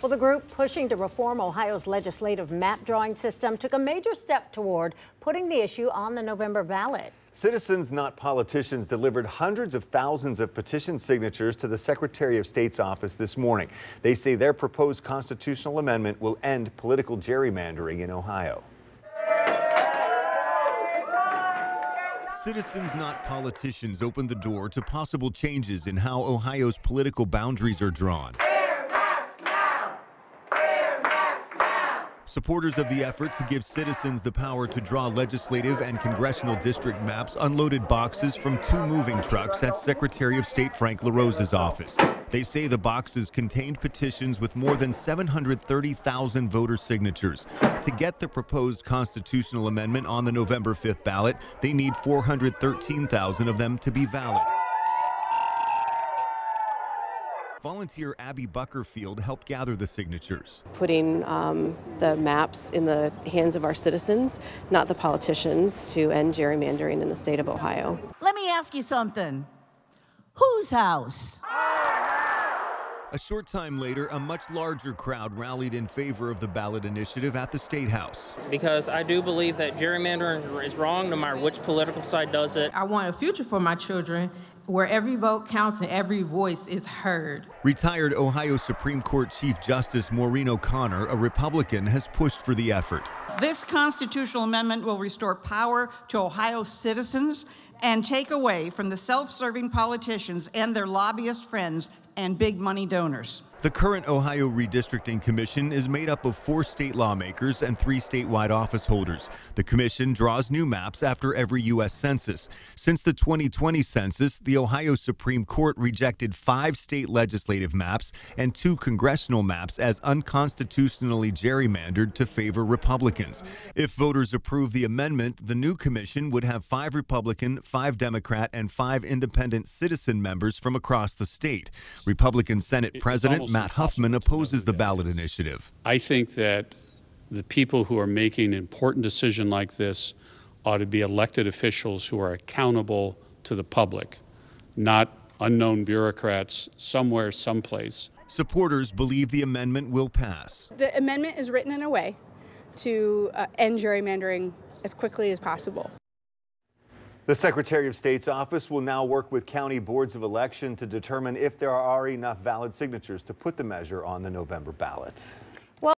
Well, the group pushing to reform Ohio's legislative map drawing system took a major step toward putting the issue on the November ballot. Citizens Not Politicians delivered hundreds of thousands of petition signatures to the Secretary of State's office this morning. They say their proposed constitutional amendment will end political gerrymandering in Ohio. Citizens Not Politicians opened the door to possible changes in how Ohio's political boundaries are drawn. Supporters of the effort to give citizens the power to draw legislative and congressional district maps unloaded boxes from 2 moving trucks at Secretary of State Frank LaRosa's office. They say the boxes contained petitions with more than 730,000 voter signatures. To get the proposed constitutional amendment on the November 5th ballot, they need 413,000 of them to be valid. Volunteer Abby Buckerfield helped gather the signatures. Putting the maps in the hands of our citizens, not the politicians, to end gerrymandering in the state of Ohio. Let me ask you something. Whose house? A short time later, a much larger crowd rallied in favor of the ballot initiative at the State House. Because I do believe that gerrymandering is wrong no matter which political side does it. I want a future for my children where every vote counts and every voice is heard. Retired Ohio Supreme Court Chief Justice Maureen O'Connor, a Republican, has pushed for the effort. This constitutional amendment will restore power to Ohio citizens and take away from the self-serving politicians and their lobbyist friends and big money donors. The current Ohio Redistricting Commission is made up of 4 state lawmakers and 3 statewide office holders. The commission draws new maps after every U.S. census. Since the 2020 census, the Ohio Supreme Court rejected 5 state legislative maps and 2 congressional maps as unconstitutionally gerrymandered to favor Republicans. If voters approve the amendment, the new commission would have 5 Republican, 5 Democrat, and 5 independent citizen members from across the state. Republican Senate President Matt Huffman opposes the ballot initiative. I think that the people who are making an important decision like this ought to be elected officials who are accountable to the public, not unknown bureaucrats somewhere, someplace. Supporters believe the amendment will pass. The amendment is written in a way to end gerrymandering as quickly as possible. The Secretary of State's office will now work with county boards of election to determine if there are enough valid signatures to put the measure on the November ballot.